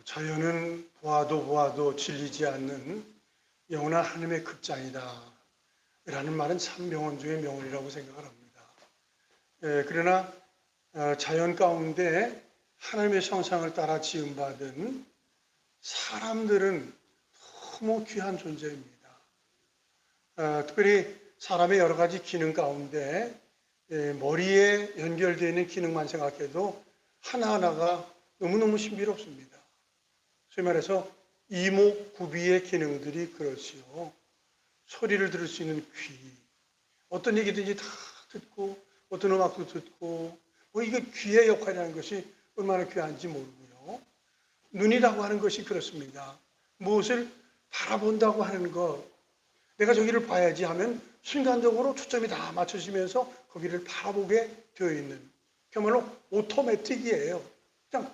자연은 보아도 보아도 질리지 않는 영원한 하나님의 극장이다 라는 말은 참 명언 중의 명언이라고 생각을 합니다. 그러나 자연 가운데 하나님의 형상을 따라 지음받은 사람들은 너무 귀한 존재입니다. 특별히 사람의 여러 가지 기능 가운데 머리에 연결되어 있는 기능만 생각해도 하나하나가 너무너무 신비롭습니다. 소위 말해서 이목구비의 기능들이 그렇지요. 소리를 들을 수 있는 귀, 어떤 얘기든지 다 듣고 어떤 음악도 듣고 이게 귀의 역할이라는 것이 얼마나 귀한지 모르고요. 눈이라고 하는 것이 그렇습니다. 무엇을 바라본다고 하는 것, 내가 저기를 봐야지 하면 순간적으로 초점이 다 맞춰지면서 거기를 바라보게 되어 있는, 그야말로 오토매틱이에요. 그냥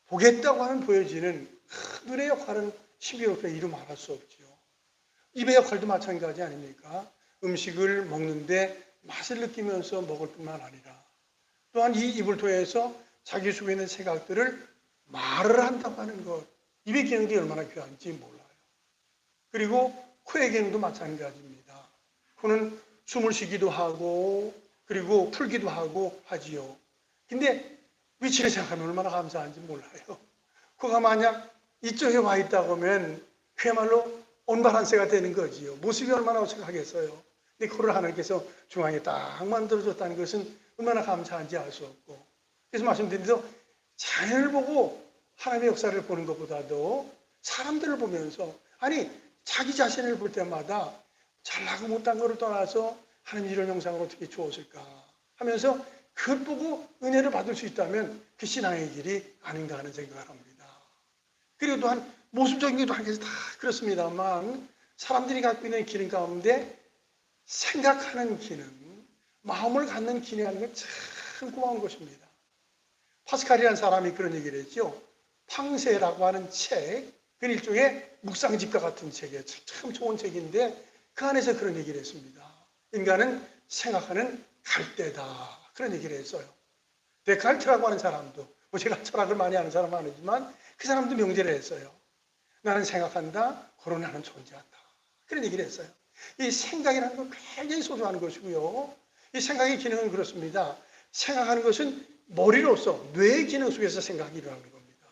보겠다고 하면 보여지는 눈의 역할은 신비롭게 이루 말할 수 없지요. 입의 역할도 마찬가지 아닙니까? 음식을 먹는데 맛을 느끼면서 먹을 뿐만 아니라 또한 이 입을 통해서 자기 속에 있는 생각들을 말을 한다고 하는 것, 입의 기능이 얼마나 귀한지 몰라요. 그리고 코의 기능도 마찬가지입니다. 코는 숨을 쉬기도 하고 그리고 풀기도 하고 하지요. 근데 위치를 생각하면 얼마나 감사한지 몰라요. 코가 만약 이쪽에 와 있다고 하면 그야말로 온바란스가 되는 거지요. 모습이 얼마나 어색하겠어요. 근데 코를 하나님께서 중앙에 딱 만들어줬다는 것은 얼마나 감사한지 알 수 없고, 그래서 말씀드린 대로 자연을 보고 하나님의 역사를 보는 것보다도 사람들을 보면서, 아니 자기 자신을 볼 때마다 잘나고 못한 것을 떠나서 하나님 이런 형상을 어떻게 주었을까 하면서 그걸 보고 은혜를 받을 수 있다면 그 신앙의 길이 아닌가 하는 생각을 합니다. 그리고 또한 모습적인 것도 한개서 다 그렇습니다만 사람들이 갖고 있는 기능 가운데 생각하는 기능, 마음을 갖는 기능이라는 건 참 고마운 것입니다. 파스칼이라는 사람이 그런 얘기를 했죠. 팡세라고 하는 책, 그 일종의 묵상집과 같은 책이에요. 참 좋은 책인데 그 안에서 그런 얘기를 했습니다. 인간은 생각하는 갈대다, 그런 얘기를 했어요. 데카르트라고 하는 사람도, 제가 철학을 많이 하는 사람은 아니지만 그 사람도 명제를 했어요. 나는 생각한다, 거론하는 존재한다, 그런 얘기를 했어요. 이 생각이라는 건 굉장히 소중한 것이고요. 이 생각의 기능은 그렇습니다. 생각하는 것은 머리로서 뇌의 기능 속에서 생각이 일어나는 겁니다.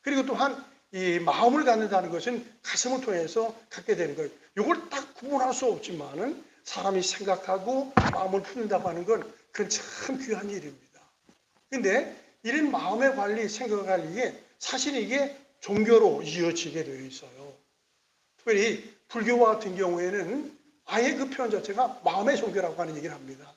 그리고 또한 이 마음을 갖는다는 것은 가슴을 통해서 갖게 되는 거예요. 이걸 딱 구분할 수 없지만은 사람이 생각하고 마음을 푸는다고 하는 건 그건 참 귀한 일입니다. 근데 이런 마음의 관리, 생각의 관리에 사실 이게 종교로 이어지게 되어 있어요. 특별히 불교와 같은 경우에는 아예 그 표현 자체가 마음의 종교라고 하는 얘기를 합니다.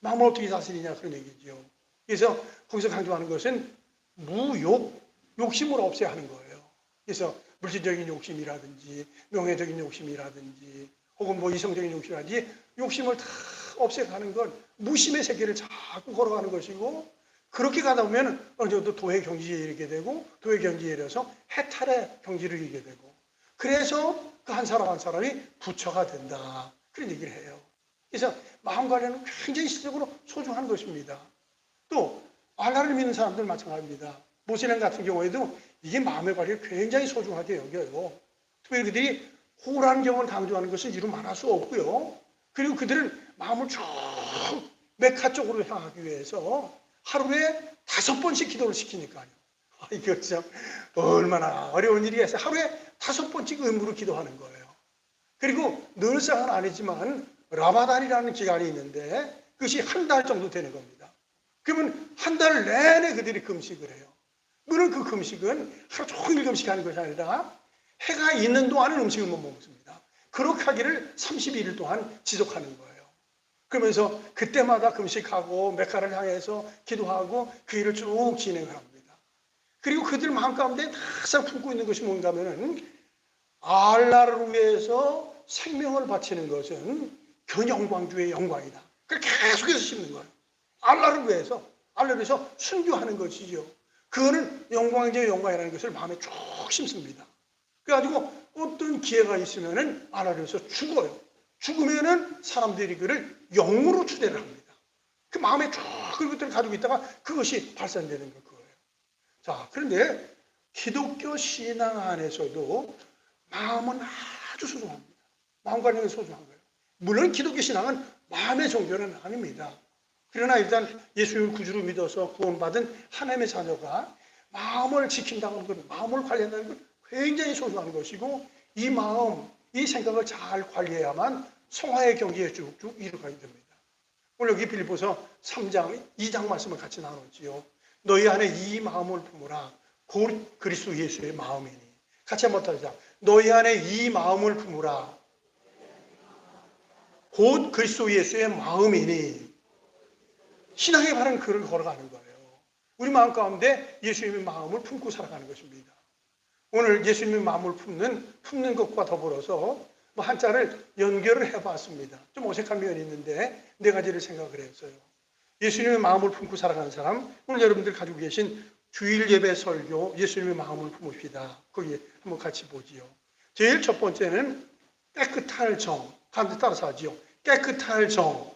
마음을 어떻게 다스리냐 그런 얘기죠. 그래서 거기서 강조하는 것은 무욕, 욕심을 없애야 하는 거예요. 그래서 물질적인 욕심이라든지 명예적인 욕심이라든지 혹은 이성적인 욕심이라든지 욕심을 다 없애가는 건 무심의 세계를 자꾸 걸어가는 것이고, 그렇게 가다 보면 어느 정도 도의 경지에 이르게 되고 도의 경지에 이르러서 해탈의 경지를 이르게 되고, 그래서 그 한 사람 한 사람이 부처가 된다, 그런 얘기를 해요. 그래서 마음 관리는 굉장히 실질적으로 소중한 것입니다. 또 알라를 믿는 사람들 마찬가지입니다. 모세님 같은 경우에도 이게 마음의 관리를 굉장히 소중하게 여겨요. 특별히 그들이 호란경을 강조하는 것은 이루 말할 수 없고요. 그리고 그들은 마음을 쭉 메카 쪽으로 향하기 위해서 하루에 5번씩 기도를 시키니까요. 이거 참 얼마나 어려운 일이겠어요. 하루에 5번씩 의무로 기도하는 거예요. 그리고 늘상은 아니지만 라마단이라는 기간이 있는데 그것이 한 달 정도 되는 겁니다. 그러면 한 달 내내 그들이 금식을 해요. 물론 그 금식은 하루 종일 금식하는 것이 아니라 해가 있는 동안은 음식을 못 먹습니다. 그렇게 하기를 32일 동안 지속하는 거예요. 그러면서 그때마다 금식하고 메카를 향해서 기도하고 그 일을 쭉 진행을 합니다. 그리고 그들 마음 가운데 항상 품고 있는 것이 뭔가 하면은 알라를 위해서 생명을 바치는 것은 그 영광주의 영광이다. 그걸 계속해서 심는 거예요. 알라를 위해서 순교하는 것이죠. 그거는 영광주의 영광이라는 것을 마음에 쭉 심습니다. 그래가지고 어떤 기회가 있으면은 알라를 위해서 죽어요. 죽으면은 사람들이 그를 영으로 추대를 합니다. 그 마음에 쭉 그것들을 가지고 있다가 그것이 발산되는 거예요. 자, 그런데 기독교 신앙 안에서도 마음은 아주 소중합니다. 마음 관리가 소중한 거예요. 물론 기독교 신앙은 마음의 종교는 아닙니다. 그러나 일단 예수님을 구주로 믿어서 구원받은 하나님의 자녀가 마음을 지킨다는 것, 마음을 관리한다는 것 굉장히 소중한 것이고, 이 마음, 이 생각을 잘 관리해야만 성화의 경지에 쭉쭉 이루어가야 됩니다. 오늘 여기 빌립보서 3장, 2장 말씀을 같이 나눴지요. 너희 안에 이 마음을 품으라. 곧 그리스도 예수의 마음이니. 같이 한번 더 하자. 너희 안에 이 마음을 품으라. 곧 그리스도 예수의 마음이니. 신앙의 바른 글을 걸어가는 거예요. 우리 마음 가운데 예수님의 마음을 품고 살아가는 것입니다. 오늘 예수님의 마음을 품는 것과 더불어서 한자를 연결을 해봤습니다. 좀 어색한 면이 있는데 네 가지를 생각을 했어요. 예수님의 마음을 품고 살아가는 사람, 오늘 여러분들 가지고 계신 주일 예배 설교 예수님의 마음을 품읍시다. 거기 한번 같이 보지요. 제일 첫 번째는 깨끗할 정. 가운데 따라서 하지요. 깨끗할 정.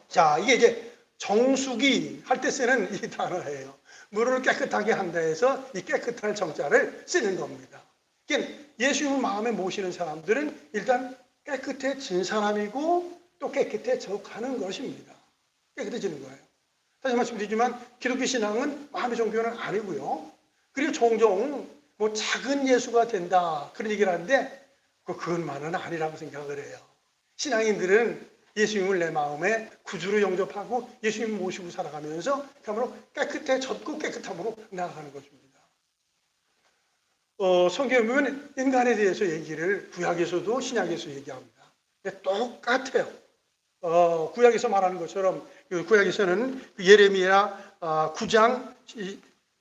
자, 이게 이제 정수기 할 때 쓰는 이 단어예요. 물을 깨끗하게 한다 해서 이 깨끗할 정자를 쓰는 겁니다. 그러니까 예수님 마음에 모시는 사람들은 일단 깨끗해진 사람이고 또 깨끗해져 가는 것입니다. 깨끗해지는 거예요. 다시 말씀드리지만 기독교 신앙은 마음의 종교는 아니고요. 그리고 종종 뭐 작은 예수가 된다 그런 얘기를 하는데 그것만은 아니라고 생각을 해요. 신앙인들은 예수님을 내 마음에 구주로 영접하고 예수님 모시고 살아가면서 그야말로 깨끗해졌고 깨끗함으로 나아가는 것입니다. 성경에 보면 인간에 대해서 얘기를 구약에서도 신약에서 얘기합니다. 똑같아요. 구약에서 말하는 것처럼 구약에서는 예레미야 9장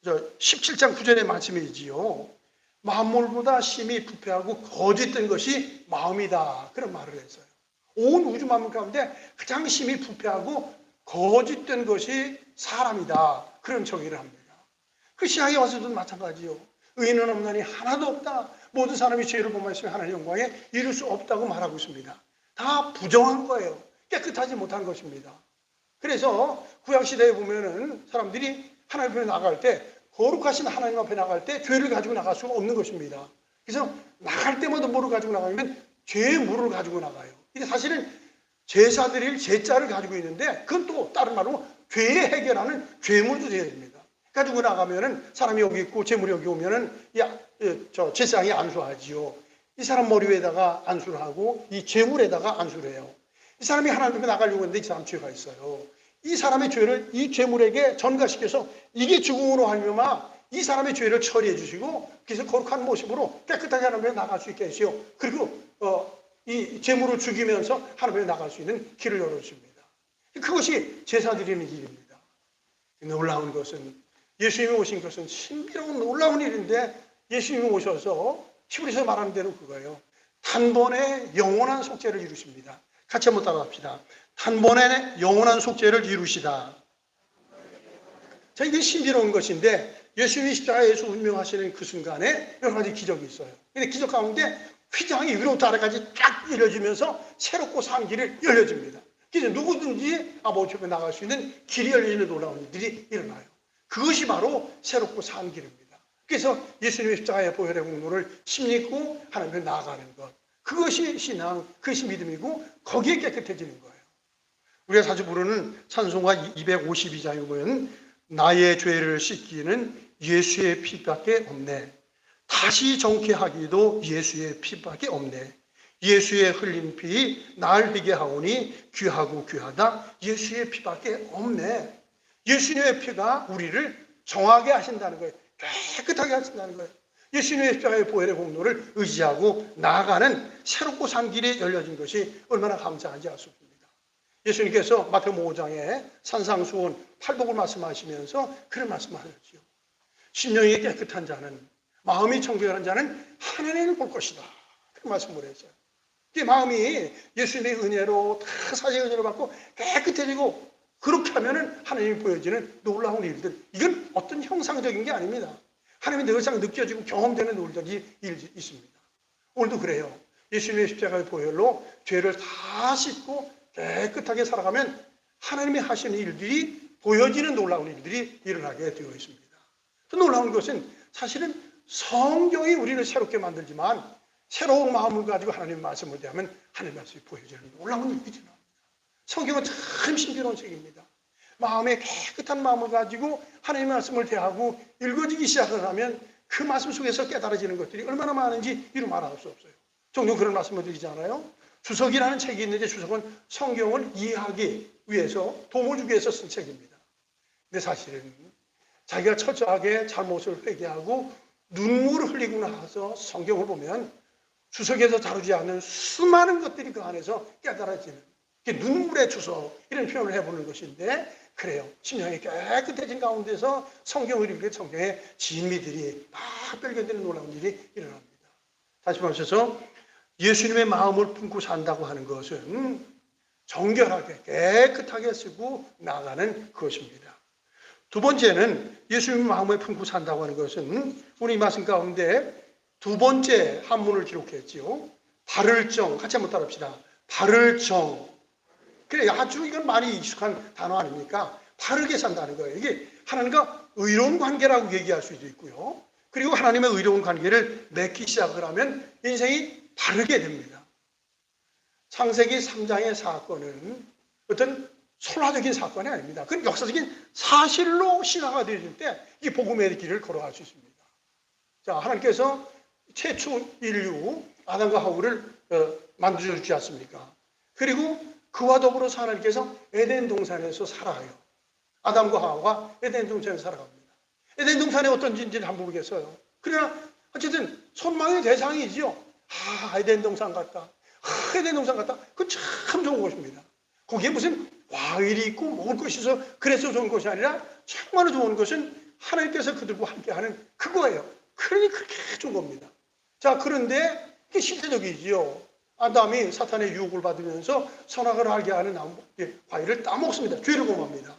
17장 9절의 말씀이지요. 만물보다 심히 부패하고 거짓된 것이 마음이다. 그런 말을 했어요. 온 우주 만물 가운데 가장 심히 부패하고 거짓된 것이 사람이다. 그런 정의를 합니다. 그 신약에 와서도 마찬가지요. 의인은 없나니 하나도 없다. 모든 사람이 죄를 범하였으면 하나님의 영광에 이룰 수 없다고 말하고 있습니다. 다 부정한 거예요. 깨끗하지 못한 것입니다. 그래서 구약시대에 보면은 사람들이 하나님 앞에 나갈 때 거룩하신 하나님 앞에 나갈 때 죄를 가지고 나갈 수가 없는 것입니다. 그래서 나갈 때마다 뭐를 가지고 나가면 죄의 물을 가지고 나가요. 이게 사실은 제사 드릴 제자를 가지고 있는데 그건 또 다른 말로 죄에 해결하는 죄물도 되어야 됩니다. 가지고 나가면은 사람이 여기 있고 재물이 여기 오면은 저 제사장이 안수하지요. 이 사람 머리 위에다가 안수를 하고 이 재물에다가 안수를 해요. 이 사람이 하나님 앞에 나가려고 했는데 이 사람 죄가 있어요. 이 사람의 죄를 이 재물에게 전가시켜서 이게 죽음으로 하려면 이 사람의 죄를 처리해 주시고 그래서 거룩한 모습으로 깨끗하게 하나님 앞에 나갈 수 있게 하시오. 그리고 이 재물을 죽이면서 하나님 앞에 나갈 수 있는 길을 열어주십니다. 그것이 제사 드리는 일입니다. 놀라운 것은 예수님이 오신 것은 신비로운 놀라운 일인데 예수님이 오셔서 히브리서 말하는 대로 그거예요. 단번에 영원한 속죄를 이루십니다. 같이 한번 따라합시다. 단번에 영원한 속죄를 이루시다. 자, 이게 신비로운 것인데 예수님이 십자가에서 운명하시는 그 순간에 여러 가지 기적이 있어요. 근데 기적 가운데 휘장이 위로부터 아래까지 쫙 열려지면서 새롭고 산 길이 열려집니다. 그래서 누구든지 아버지 앞에 나갈 수 있는 길이 열리는 놀라운 일들이 일어나요. 그것이 바로 새롭고 산 길입니다. 그래서 예수님의 십자가의 보혈의 공로를 심리고 하나님 앞에 나아가는 것. 그것이 신앙, 그것이 믿음이고 거기에 깨끗해지는 거예요. 우리가 자주 부르는 찬송가 252장에 보면 나의 죄를 씻기는 예수의 피밖에 없네. 다시 정케 하기도 예수의 피밖에 없네. 예수의 흘린 피 날 비게 하오니 귀하고 귀하다. 예수의 피밖에 없네. 예수님의 피가 우리를 정하게 하신다는 거예요. 깨끗하게 하신다는 거예요. 예수님의 십자가의 보혈의 공로를 의지하고 나아가는 새롭고 산 길이 열려진 것이 얼마나 감사한지 알 수 없습니다. 예수님께서 마태복음 5장에 산상수훈 팔복을 말씀하시면서 그런 말씀하셨지요. 심령이 깨끗한 자는, 마음이 청결한 자는 하나님을 볼 것이다. 그런 말씀을 했어요. 이 마음이 예수님의 은혜로 다 사죄의 은혜를 받고 깨끗해지고 그렇게 하면은 하나님이 보여지는 놀라운 일들. 이건 어떤 형상적인 게 아닙니다. 하나님이 늘상 느껴지고 경험되는 놀라운 일이 있습니다. 오늘도 그래요. 예수님의 십자가의 보혈로 죄를 다 씻고 깨끗하게 살아가면 하나님이 하시는 일들이 보여지는 놀라운 일들이 일어나게 되어 있습니다. 또 놀라운 것은 사실은 성경이 우리를 새롭게 만들지만 새로운 마음을 가지고 하나님의 말씀을 대하면 하나님의 말씀이 보여지는 놀라운 일이죠. 성경은 참 신비로운 책입니다. 마음에 깨끗한 마음을 가지고 하나님의 말씀을 대하고 읽어지기 시작을 하면 그 말씀 속에서 깨달아지는 것들이 얼마나 많은지 이루 말할 수 없어요. 종종 그런 말씀을 드리잖아요. 주석이라는 책이 있는데 주석은 성경을 이해하기 위해서 도움을 주기 위해서 쓴 책입니다. 근데 사실은 자기가 철저하게 잘못을 회개하고 눈물을 흘리고 나서 성경을 보면 주석에서 다루지 않는 수많은 것들이 그 안에서 깨달아지는 눈물의 주석 이런 표현을 해보는 것인데 그래요. 심령이 깨끗해진 가운데서 성경을 읽을 때 성경의 진미들이 막 발견되는 놀라운 일이 일어납니다. 다시 말해서 예수님의 마음을 품고 산다고 하는 것은 정결하게 깨끗하게 쓰고 나가는 것입니다. 두 번째는 예수님의 마음을 품고 산다고 하는 것은 우리 이 말씀 가운데 두 번째 한문을 기록했지요. 바를 정, 같이 한번 따라합시다. 바를 정. 그래, 아주 이건 많이 익숙한 단어 아닙니까? 바르게 산다는 거예요. 이게 하나님과 의로운 관계라고 얘기할 수도 있고요. 그리고 하나님의 의로운 관계를 맺기 시작을 하면 인생이 바르게 됩니다. 창세기 3장의 사건은 어떤 설화적인 사건이 아닙니다. 그건 역사적인 사실로 신화가 되어질 때 이 복음의 길을 걸어갈 수 있습니다. 자, 하나님께서 최초 인류 아담과 하와를 만들어주지 않습니까? 그리고 그와 더불어서 하나님께서 에덴 동산에서 살아요. 아담과 하와가 에덴 동산에서 살아갑니다. 에덴 동산에 어떤 진지를 안 모르겠어요. 그러나 어쨌든 선망의 대상이지요. 에덴 동산 같다. 에덴 동산 같다. 그건 참 좋은 곳입니다. 거기에 무슨 과일이 있고 먹을 것이 있어 그래서 좋은 것이 아니라 정말로 좋은 것은 하나님께서 그들과 함께하는 그거예요. 그러니 그렇게 좋은 겁니다. 자, 그런데 이게 실제적이지요. 아담이 사탄의 유혹을 받으면서 선악을 알게 하는 과일을 따먹습니다. 죄를 범합니다.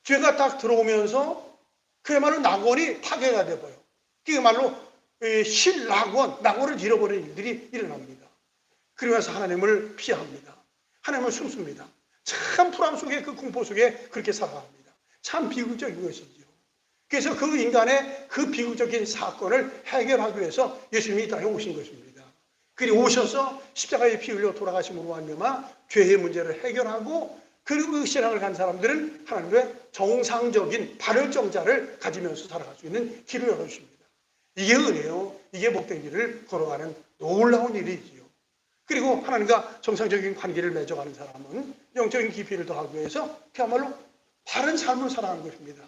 죄가 딱 들어오면서 그야말로 낙원이 파괴가 되어버려요. 그야말로 낙원을 잃어버리는 일들이 일어납니다. 그러면서 하나님을 피합니다. 하나님을 숨습니다. 참 불안 속에 그 공포 속에 그렇게 살아갑니다. 참 비극적인 것이죠. 그래서 그 인간의 그 비극적인 사건을 해결하기 위해서 예수님이 이 땅에 오신 것입니다. 그리고 오셔서 십자가에 피 흘려 돌아가심으로 말미암아 죄의 문제를 해결하고 그리고 그 신앙을 간 사람들은 하나님의 정상적인 바를 정자를 가지면서 살아갈 수 있는 길을 열어주십니다. 이게 은혜요. 이게 복된 길을 걸어가는 놀라운 일이지요. 그리고 하나님과 정상적인 관계를 맺어가는 사람은 영적인 깊이를 더하기 위해서 그야말로 바른 삶을 살아가는 것입니다.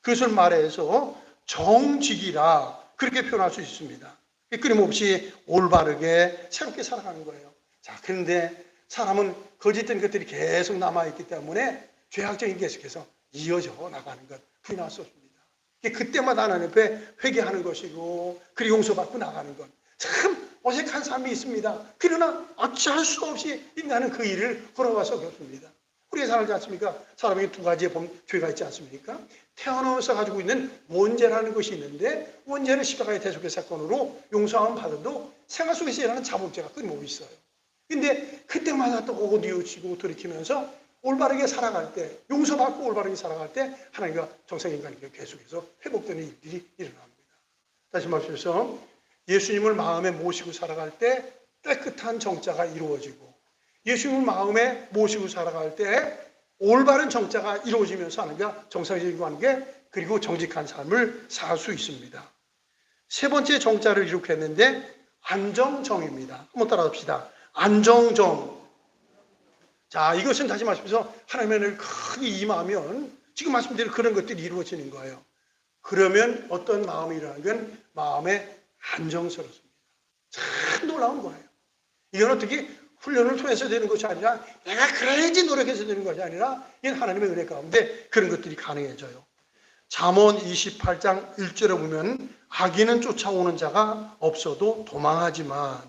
그것을 말해서 정직이라 그렇게 표현할 수 있습니다. 끊임없이 올바르게 새롭게 살아가는 거예요. 자, 그런데 사람은 거짓된 것들이 계속 남아있기 때문에 죄악적인 게 계속해서 이어져 나가는 것 부인할 수 없습니다. 그때마다 하나님 앞에 회개하는 것이고 그리고 용서받고 나가는 것. 참 어색한 삶이 있습니다. 그러나 어찌할 수 없이 인간은 그 일을 걸어가서 그렇습니다. 우리가 살지 않습니까? 사람에게 두 가지의 죄가 있지 않습니까? 태어나면서 가지고 있는 원죄라는 것이 있는데 원죄는 십자가의 대속의 사건으로 용서함 받아도 생활 속에서 일어나는 자범죄가 끊임없이 있어요. 근데 그때마다 또 오고 뉘우치고 돌이키면서 올바르게 살아갈 때 용서받고 올바르게 살아갈 때 하나님과 정상인 관계가 계속해서 회복되는 일들이 일어납니다. 다시 말해서 예수님을 마음에 모시고 살아갈 때 깨끗한 정자가 이루어지고 예수님을 마음에 모시고 살아갈 때 올바른 정자가 이루어지면서 하나님과 정상적인 관계 그리고 정직한 삶을 살 수 있습니다. 세 번째 정자를 이룩했는데 안정정입니다. 한번 따라합시다. 안정정. 자, 이것은 다시 말씀해서 하나님의 은혜를 크게 임하면 지금 말씀드린 그런 것들이 이루어지는 거예요. 그러면 어떤 마음이 일어나는 건 마음에 안정스럽습니다. 참 놀라운 거예요. 이건 어떻게 훈련을 통해서 되는 것이 아니라 내가 그래야지 노력해서 되는 것이 아니라 이건 하나님의 은혜 가운데 그런 것들이 가능해져요. 잠언 28장 1절에 보면 악인은 쫓아오는 자가 없어도 도망하지만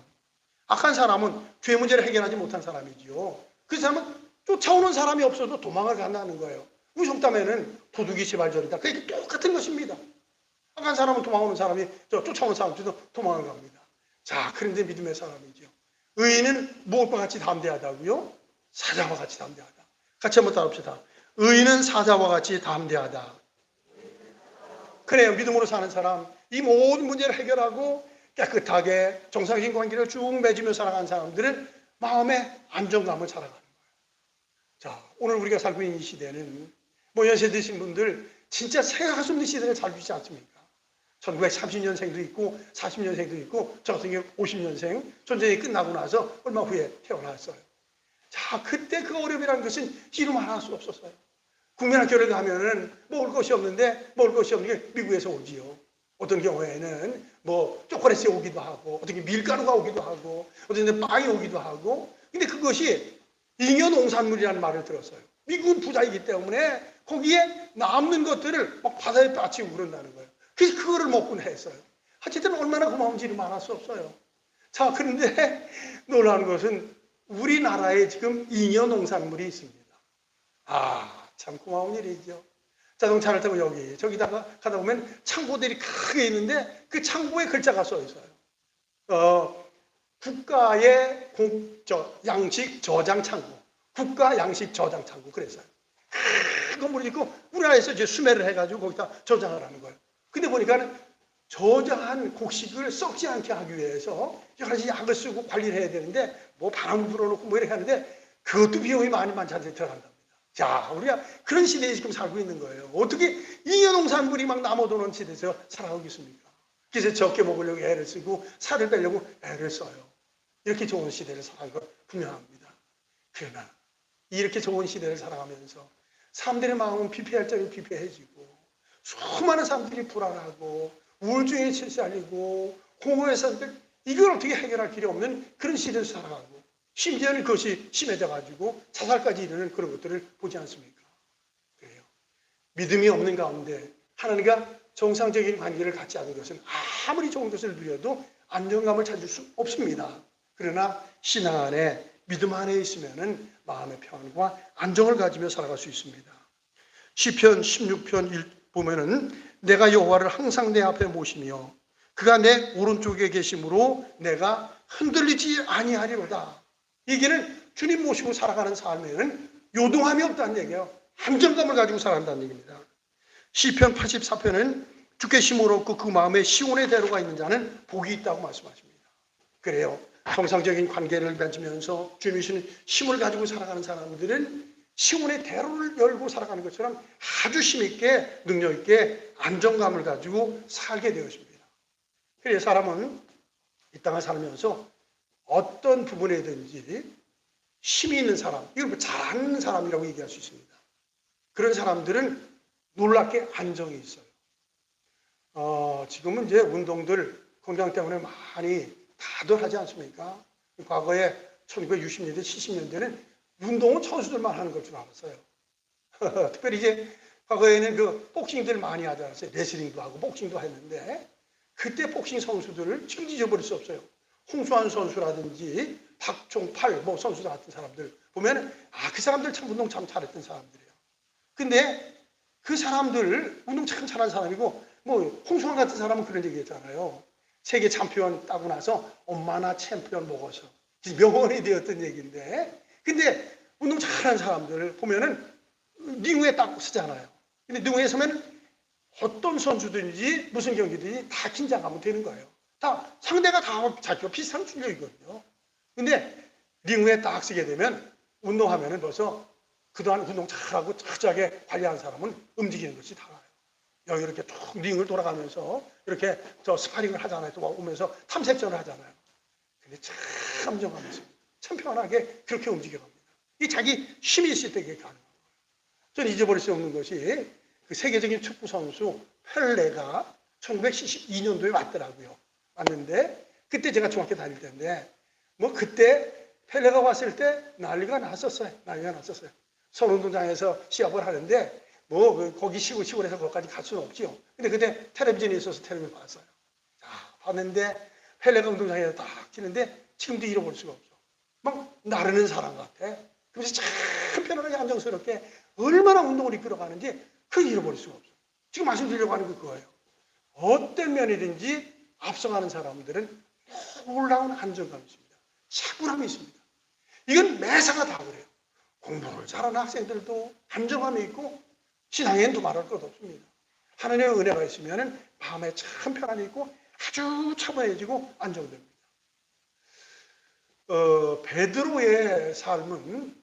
악한 사람은 죄 문제를 해결하지 못한 사람이지요. 그 사람은 쫓아오는 사람이 없어도 도망을 간다는 거예요. 우리 속담에는 도둑이 제발저리다. 그게 똑같은 것입니다. 악한 사람은 도망오는 사람이 쫓아오는 사람들도 도망을 갑니다. 자, 그런데 믿음의 사람이죠. 의인은 무엇과 같이 담대하다고요? 사자와 같이 담대하다. 같이 한번 따라합시다. 의인은 사자와 같이 담대하다. 그래요. 믿음으로 사는 사람, 이 모든 문제를 해결하고 깨끗하게 정상적인 관계를 쭉 맺으며 살아가는 사람들은 마음의 안정감을 살아가는 거예요. 자, 오늘 우리가 살고 있는 이 시대는 뭐 연세 드신 분들 진짜 생각할 수 없는 시대를 살고 있지 않습니까? 1930년생도 있고 40년생도 있고 저 같은 경우 50년생 전쟁이 끝나고 나서 얼마 후에 태어났어요. 자, 그때 그 어려움이라는 것은 이루 말할 수 없었어요. 국민학교를 가면은 먹을 것이 없는데 먹을 것이 없는 게 미국에서 오지요. 어떤 경우에는 뭐 초콜릿이 오기도 하고 어떤 게 밀가루가 오기도 하고 어떤 데 빵이 오기도 하고 근데 그것이 잉여농산물이라는 말을 들었어요. 미국은 부자이기 때문에 거기에 남는 것들을 막 바다에 빠치고 그런다는 거예요. 그래서 그거를 먹곤 했어요. 어쨌든 얼마나 고마운지를 말할 수 없어요. 자, 그런데 놀라운 것은 우리나라에 지금 잉여농산물이 있습니다. 아, 참 고마운 일이죠. 자동차를 타고 저기다가 가다 보면 창고들이 크게 있는데 그 창고에 글자가 써 있어요. 국가의 양식 저장 창고. 국가 양식 저장 창고. 그랬어요. 큰 건물이 있고 우리나라에서 이제 수매를 해가지고 거기다 저장을 하는 거예요. 근데 보니까 저장한 곡식을 썩지 않게 하기 위해서 여러 가지 약을 쓰고 관리를 해야 되는데 뭐 바람 불어놓고 뭐 이렇게 하는데 그것도 비용이 많이 들어간다. 자, 우리가 그런 시대에 지금 살고 있는 거예요. 어떻게 잉여농산물이 막 남아도는 시대에서 살아가겠습니까? 그래서 적게 먹으려고 애를 쓰고 살을 빼려고 애를 써요. 이렇게 좋은 시대를 살아가는 건 분명합니다. 그러나 이렇게 좋은 시대를 살아가면서 사람들의 마음은 피폐할 적에 피폐해지고 수많은 사람들이 불안하고 우울증에 시달리고 공허해서 이걸 어떻게 해결할 길이 없는 그런 시대에서 살아가고 심지어는 그것이 심해져가지고 자살까지 이르는 그런 것들을 보지 않습니까? 그래요. 믿음이 없는 가운데 하나님과 정상적인 관계를 갖지 않은 것은 아무리 좋은 것을 누려도 안정감을 찾을 수 없습니다. 그러나 신앙 안에 믿음 안에 있으면은 마음의 평안과 안정을 가지며 살아갈 수 있습니다. 시편 16편 1 보면은 내가 여호와를 항상 내 앞에 모시며 그가 내 오른쪽에 계심으로 내가 흔들리지 아니하리로다. 이게는 주님 모시고 살아가는 삶에는 요동함이 없다는 얘기예요. 안정감을 가지고 살아간다는 얘기입니다. 시편 84편은 주께 힘을 얻고 그 마음에 시온의 대로가 있는 자는 복이 있다고 말씀하십니다. 그래요. 정상적인 관계를 맺으면서 주님이 주시는 힘을 가지고 살아가는 사람들은 시온의 대로를 열고 살아가는 것처럼 아주 힘있게 능력있게 안정감을 가지고 살게 되었습니다. 그래서 사람은 이 땅을 살면서 어떤 부분에든지 힘이 있는 사람, 이걸 잘하는 사람이라고 얘기할 수 있습니다. 그런 사람들은 놀랍게 안정이 있어요. 지금은 이제 운동들 건강 때문에 많이 다들 하지 않습니까? 과거에 1960년대, 70년대는 운동은 선수들만 하는 걸 줄 알았어요. 특별히 이제 과거에는 그 복싱들 많이 하지 않았어요. 레슬링도 하고 복싱도 했는데 그때 복싱 선수들을 지금 잊어버릴 수 없어요. 홍수환 선수라든지 박종팔 뭐 선수들 같은 사람들 보면 그 사람들 참 운동 참 잘했던 사람들이에요. 근데 그 사람들 운동 참 잘하는 사람이고 뭐 홍수환 같은 사람은 그런 얘기 했잖아요. 세계 챔피언 따고 나서 엄마나 챔피언 먹어서 명언이 되었던 얘기인데 근데 운동 잘하는 사람들 보면은 링 위에 딱 서잖아요. 근데 링 위에 서면 어떤 선수든지 무슨 경기든지 다 긴장하면 되는 거예요. 다 상대가 다 자기가 비슷한 실력이거든요. 근데 링 위에 딱 서게 되면 운동하면은 벌써 그동안 운동 잘하고 철저하게 관리한 사람은 움직이는 것이 달라요. 여기 이렇게 쭉 링을 돌아가면서 이렇게 저 스파링을 하잖아요. 또 오면서 탐색전을 하잖아요. 근데 참 안정감이 있습니다. 참 편하게 그렇게 움직여갑니다. 이 자기 힘이 있을 때 그게 가능한 거예요. 저는 잊어버릴 수 없는 것이 그 세계적인 축구 선수 펠레가 1972년도에 왔더라고요. 왔는데 그때 제가 중학교 다닐 때인데 뭐 그때 펠레가 왔을 때 난리가 났었어요. 선운동장에서 시합을 하는데 뭐 거기 시골에서 거기까지 갈 수는 없지요. 근데 그때 텔레비전에 있어서 텔레비전 봤어요. 자, 봤는데 펠레가 운동장에서 딱 치는데 지금도 잃어볼 수가 없어. 막 나르는 사람 같아. 그래서 참 편안하게 안정스럽게 얼마나 운동을 이끌어가는지 그걸 잃어버릴 수가 없어. 지금 말씀드리려고 하는 게 그거예요. 어떤 면이든지 앞서가는 사람들은 놀라운 안정감이 있습니다. 차분함이 있습니다. 이건 매사가 다 그래요. 공부를 잘하는 학생들도 안정감이 있고 신앙에는 말할 것 없습니다. 하나님의 은혜가 있으면 마음에 참 편안이 있고 아주 차분해지고 안정됩니다. 베드로의 삶은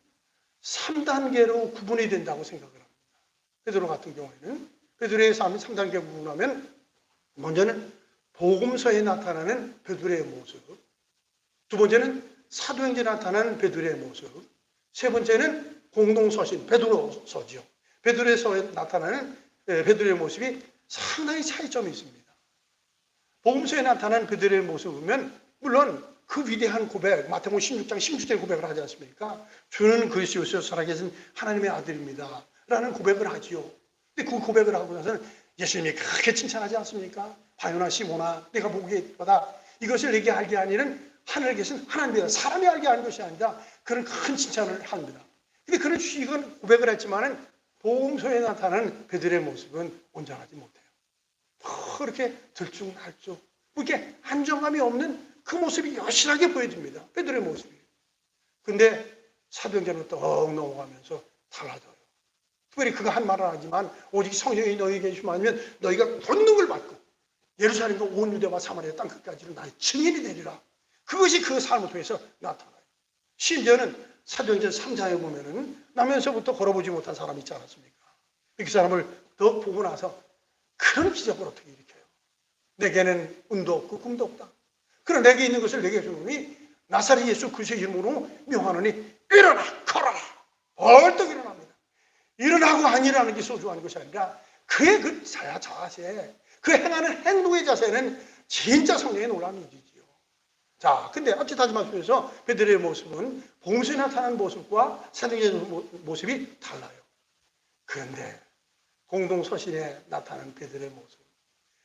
3단계로 구분이 된다고 생각을 합니다. 베드로 같은 경우에는 베드로의 삶이 3단계 구분하면 먼저는 복음서에 나타나는 베드로의 모습, 두 번째는 사도행전에 나타나는 베드로의 모습, 세 번째는 공동서신 베드로서지요. 베드로에서 나타나는 베드로의 모습이 상당히 차이점이 있습니다. 복음서에 나타나는 베드로의 모습을 보면 물론 그 위대한 고백, 마태복음 16장 16절 고백을 하지 않습니까? 주는 그리스도시요 살아계신 하나님의 아들입니다 라는 고백을 하지요. 근데 그 고백을 하고 나서는 예수님이 그렇게 칭찬하지 않습니까? 화요나 시모나 내가 보기에 거다. 이것을 내게 알게 하니는 하늘에 계신 하나님이다. 사람이 알게 하는 것이 아니다. 그런 큰 칭찬을 합니다. 근데 그는 이건 고백을 했지만은 복음서에 나타나는 베드로의 모습은 온전하지 못해요. 그렇게 들쭉날쭉 이렇게 안정감이 없는 그 모습이 여실하게 보여집니다. 베드로의 모습이. 근데 사도행전으로 떡 넘어가면서 달라져요. 특별히 그가 한 말은 하지만 오직 성령이 너희에게 주시면 너희가 권능을 받고 예루살렘과 온 유대와 사마리아 땅끝까지는 나의 증인이 되리라. 그것이 그 삶을 통해서 나타나요. 심지어는 사도행전 3장에 보면은 나면서부터 걸어보지 못한 사람이 있지 않았습니까? 그 사람을 더 보고 나서 그런 기적을 어떻게 일으켜요? 내게는 운도 없고 꿈도 없다. 그러나 내게 있는 것을 내게 주노니 나사렛 예수 그리스도의 이름으로 명하노니 일어나 걸어라. 벌떡 일어납니다. 일어나고 안 일어나는 게 소중한 것이 아니라 그의 그 자세, 그 행하는 행동의 자세는 진짜 성령의 놀라운 일이지요. 자, 근데 어찌다지 말씀해서 베드로의 모습은 복음서에 나타난 모습과 사도행전 모습이 달라요. 그런데 공동서신에 나타나는 베드로의 모습,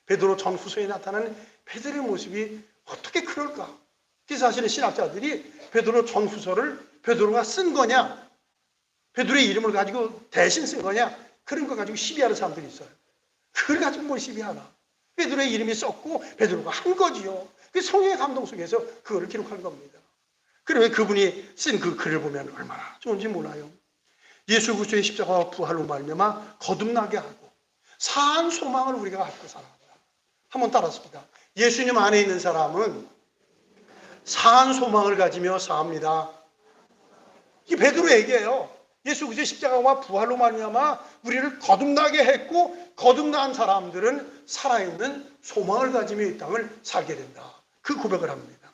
베드로 전후서에 나타나는 베드로의 모습이 어떻게 그럴까? 그래서 사실은 신학자들이 베드로 전후서를 베드로가 쓴 거냐, 베드로의 이름을 가지고 대신 쓴 거냐, 그런 거 가지고 시비하는 사람들이 있어요. 그걸 가지고 뭘 시비하나? 베드로의 이름이 썼고 베드로가 한 거지요. 그 성령의 감동 속에서 그거를 기록한 겁니다. 그러면 그분이 쓴 그 글을 보면 얼마나 좋은지 몰라요. 예수 그리스도의 십자가와 부활로 말미암아 거듭나게 하고 사한 소망을 우리가 갖고 살아간다. 한번 따라습니다. 예수님 안에 있는 사람은 사한 소망을 가지며 삽니다. 이 베드로 얘기예요. 예수 그리스도의 십자가와 부활로 말미암아 우리를 거듭나게 했고 거듭난 사람들은 살아있는 소망을 가지며 이 땅을 살게 된다. 그 고백을 합니다.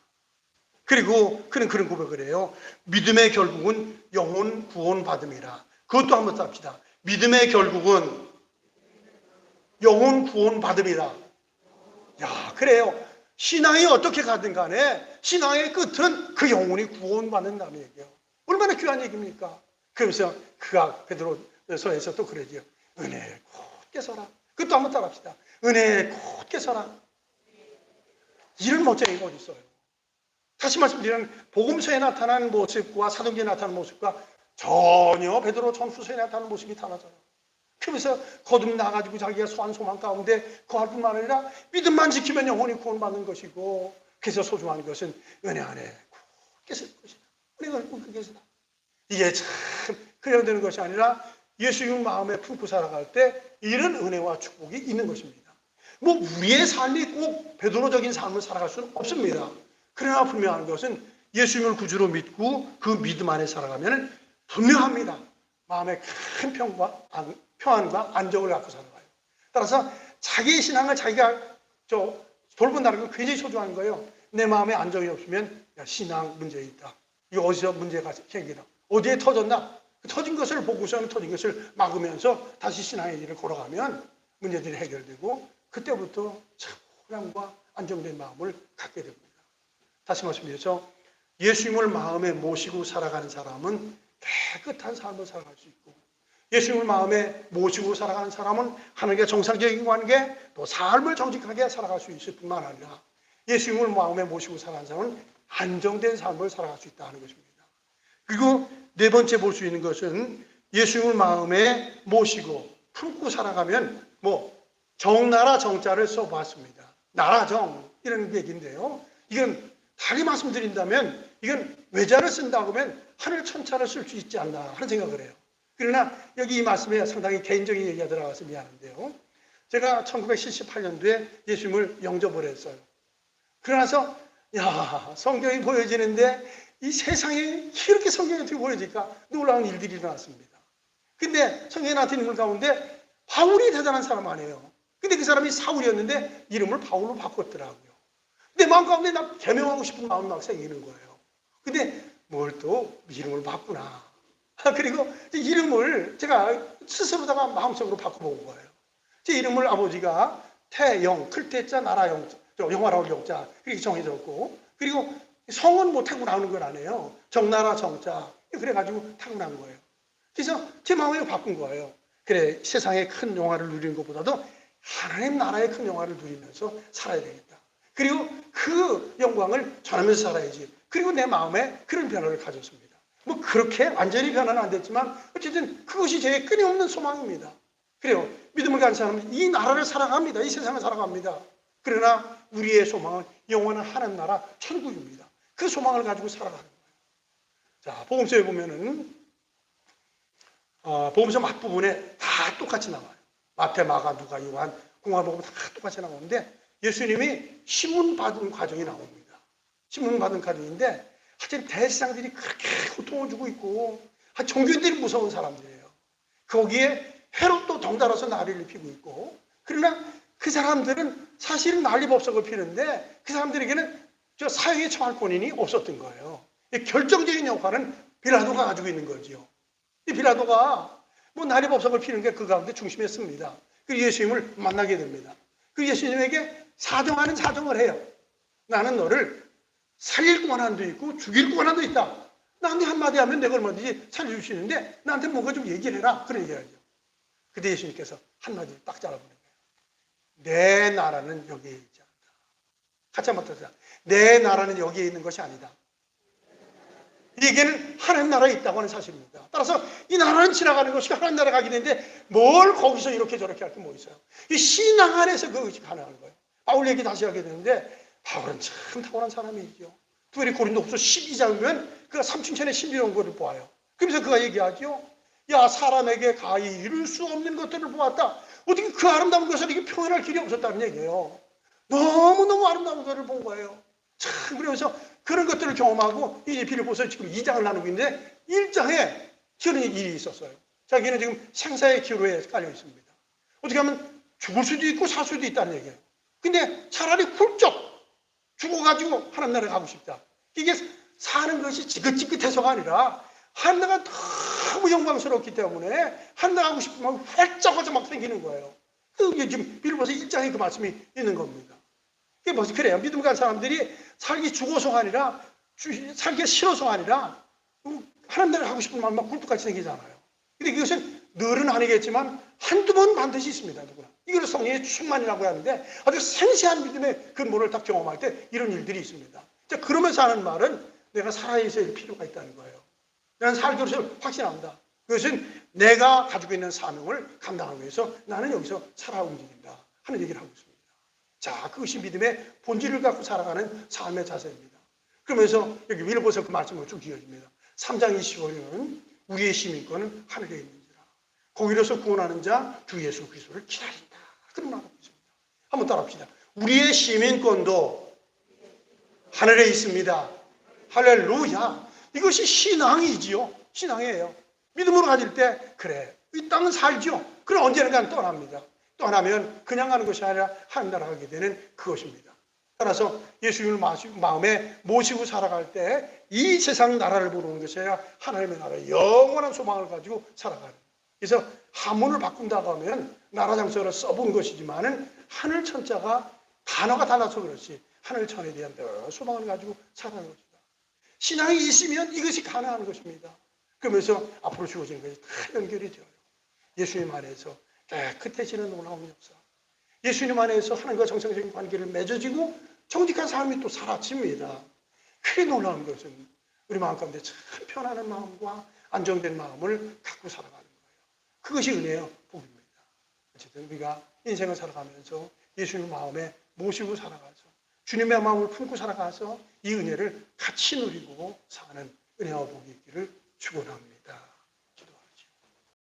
그리고 그는 그런 고백을 해요. 믿음의 결국은 영혼 구원 받음이라. 그것도 한번 쌉시다. 믿음의 결국은 영혼 구원 받음이라. 야, 그래요. 신앙이 어떻게 가든 간에 신앙의 끝은 그 영혼이 구원받는다는 얘기예요. 얼마나 귀한 얘기입니까? 그러면서 그가 베드로서에서 또 그러지요. 은혜에 곧게 서라. 그것도 한번 따라합시다. 은혜에 곧게 서라. 이런 멋쟁이가 어디 있어요? 다시 말씀드리면 복음서에 나타난 모습과 사도행전에 나타난 모습과 전혀 베드로 전후서에 나타나는 모습이 달라져요. 그러면서 거듭나가지고 자기가 소한 소망 가운데 거할 뿐만 아니라 믿음만 지키면 영혼이 구원받는 것이고, 그래서 소중한 것은 은혜 안에 굳게 설 것이다. 은혜가 굳게 서다. 이게 참 그냥 되는 것이 아니라 예수님 마음에 품고 살아갈 때 이런 은혜와 축복이 있는 것입니다. 뭐 우리의 삶이 꼭 베드로적인 삶을 살아갈 수는 없습니다. 그러나 분명한 것은 예수님을 구주로 믿고 그 믿음 안에 살아가면 분명합니다. 마음에 큰 평안과 안정을 갖고 살아가요. 따라서 자기의 신앙을 자기가 돌본다는 건 굉장히 소중한 거예요. 내 마음에 안정이 없으면 신앙 문제에 있다. 이거 어디서 문제가 생기나? 어디에 터졌나? 터진 것을 보고서는 터진 것을 막으면서 다시 신앙의 길을 걸어가면 문제들이 해결되고 그때부터 차분함과 안정된 마음을 갖게 됩니다. 다시 말씀드려서 예수님을 마음에 모시고 살아가는 사람은 깨끗한 삶을 살아갈 수 있고, 예수님을 마음에 모시고 살아가는 사람은 하나님과 정상적인 관계, 또 삶을 정직하게 살아갈 수 있을 뿐만 아니라 예수님을 마음에 모시고 살아가는 사람은 안정된 삶을 살아갈 수 있다는 것입니다. 그리고 네 번째 볼 수 있는 것은 예수님을 마음에 모시고 품고 살아가면 정나라 정자를 써보았습니다. 나라정 이런 얘기인데요. 이건 다시 말씀드린다면 이건 외자를 쓴다고 하면 하늘 천차를 쓸 수 있지 않나 하는 생각을 해요. 그러나 여기 이 말씀에 상당히 개인적인 얘기가 들어가서 미안한데요. 제가 1978년도에 예수님을 영접을 했어요. 그러나서 야, 성경이 보여지는데 이 세상에 이렇게 성경이 어떻게 보여질까? 놀라운 일들이 일어났습니다. 근데 성경에 나타난 인물 가운데 바울이 대단한 사람 아니에요. 근데 그 사람이 사울이었는데 이름을 바울로 바꿨더라고요. 내 마음 가운데 나 개명하고 싶은 마음이 막 생기는 거예요. 근데 뭘 또 이름을 바꾸나. 그리고 이름을 제가 스스로다가 마음속으로 바꿔본 거예요. 제 이름을 아버지가 태영, 클태자, 나라영, 영화라고 영자 이렇게 정해졌고, 그리고 성은 뭐 타고나는 건 아니에요. 정나라 정자. 그래가지고 타고난 거예요. 그래서 제 마음을 바꾼 거예요. 그래, 세상의 큰 영화를 누리는 것보다도 하나님 나라의 큰 영화를 누리면서 살아야 되겠다. 그리고 그 영광을 전하면서 살아야지. 그리고 내 마음에 그런 변화를 가졌습니다. 뭐 그렇게 완전히 변화는 안 됐지만 어쨌든 그것이 제 끊임없는 소망입니다. 그래요. 믿음을 가진 사람은 이 나라를 사랑합니다. 이 세상을 사랑합니다. 그러나 우리의 소망은 영원한 하나님 나라 천국입니다. 그 소망을 가지고 살아가는 거예요. 자, 복음서에 보면은 복음서 앞부분에 다 똑같이 나와요. 마태, 마가, 누가, 요한, 공화복음 다 똑같이 나오는데 예수님이 신문 받은 과정이 나옵니다. 신문 받은 과정인데 하여튼 대제사장들이 그렇게 고통을 주고 있고 종교인들이 무서운 사람들이에요. 거기에 헤롯도 덩달아서 난리를 피고 있고, 그러나 그 사람들은 사실은 난리법석을 피는데 그 사람들에게는 저 사형에 처할 권한이 없었던 거예요. 결정적인 역할은 빌라도가 가지고 있는 거죠. 이 빌라도가 뭐 난리법석을 피는 게 그 가운데 중심이었습니다. 그 예수님을 만나게 됩니다. 그 예수님에게 사정하는 사정을 해요. 나는 너를 살릴 권한도 있고 죽일 권한도 있다. 나한테 한마디 하면 내가 얼마든지 살려줄 수 있는데 나한테 뭔가 좀 얘기를 해라. 그런 얘기를 하죠. 그때 예수님께서 한마디를 딱 잘라보는 거예요. 내 나라는 여기에 있지 않다. 같이 한번 더 해보자. 내 나라는 여기에 있는 것이 아니다. 이 얘기는 하나님 나라에 있다고 하는 사실입니다. 따라서 이 나라는 지나가는 것이 하나님 나라에 가게 되는데 뭘 거기서 이렇게 저렇게 할 게 뭐 있어요. 이 신앙 안에서 그것이 가능한 거예요. 바울 얘기 다시 하게 되는데 바울은 참 타고난 사람이죠. 특별히 고린도후서 12장이면 그가 삼층천의 신비로운 것을 보아요. 그러면서 그가 얘기하죠. 야, 사람에게 가히 이룰 수 없는 것들을 보았다. 어떻게 그 아름다운 것을 이게 표현할 길이 없었다는 얘기예요. 너무너무 아름다운 것을 본 거예요. 참, 그러면서 그런 것들을 경험하고 이제 빌립보서 지금 2장을 나누고 있는데 1장에 그런 일이 있었어요. 자기는 지금 생사의 기로에 깔려 있습니다. 어떻게 하면 죽을 수도 있고 살 수도 있다는 얘기예요. 근데 차라리 훌쩍 죽어가지고 하나님 나라에 가고 싶다. 이게 사는 것이 지긋지긋해서가 아니라 하나님나라가 너무 영광스럽기 때문에 하나님 가고 싶으면 활짝활짝 막 생기는 거예요. 그게 지금 빌립보서 1장에 그 말씀이 있는 겁니다. 이게 뭐지? 그래요. 믿음 가는 사람들이 살기 죽어서가 아니라 살기 싫어서가 아니라 하나님 나라에 가고 싶은 마음 막 굴뚝같이 생기잖아요. 근데 이것은 늘은 아니겠지만 한두 번 반드시 있습니다. 누구나. 이걸 성령의 충만이라고 하는데 아주 생생한 믿음의 근본을 딱 경험할 때 이런 일들이 있습니다. 자, 그러면서 하는 말은 내가 살아있어야 필요가 있다는 거예요. 나는 살기로 확신합니다. 그것은 내가 가지고 있는 사명을 감당하기 위해서 나는 여기서 살아 움직인다 하는 얘기를 하고 있습니다. 자, 그것이 믿음의 본질을 갖고 살아가는 삶의 자세입니다. 그러면서 여기 빌립보서 그 말씀을 쭉 이어집니다. 3장 25절은 우리의 시민권은 하늘에 있는지라. 거기로서 구원하는 자 주 예수 그리스도를 기다린다. 그런 말을 하고 있습니다. 한번 따라합시다. 우리의 시민권도 하늘에 있습니다. 할렐루야. 이것이 신앙이지요. 신앙이에요. 믿음으로 가질 때 그래, 이 땅은 살죠. 그럼 언젠간 떠납니다. 떠나면 그냥 가는 것이 아니라 하나님 나라 가게 되는 그것입니다. 따라서 예수님을 마음에 모시고 살아갈 때 이 세상 나라를 보는 것이 아니라 하나님의 나라의 영원한 소망을 가지고 살아가는. 그래서 한문을 바꾼다고 하면 나라 장소를 써본 것이지만은 하늘 천자가 단어가 달라서 그렇지 하늘 천에 대한 소망을 가지고 살아가는 것이다. 신앙이 있으면 이것이 가능한 것입니다. 그러면서 앞으로 주어지는 것이 다 연결이 되어요. 예수님 안에서 깨끗해지는 놀라운 역사. 예수님 안에서 하나님과 정상적인 관계를 맺어지고 정직한 삶이 또 사라집니다. 크게 놀라운 것은 우리 마음 가운데 참 편안한 마음과 안정된 마음을 갖고 살아가는 거예요. 그것이 은혜요, 복입니다. 어쨌든 우리가 인생을 살아가면서 예수님 마음에 모시고 살아가서 주님의 마음을 품고 살아가서 이 은혜를 같이 누리고 사는 은혜와 복이 있기를 축원합니다.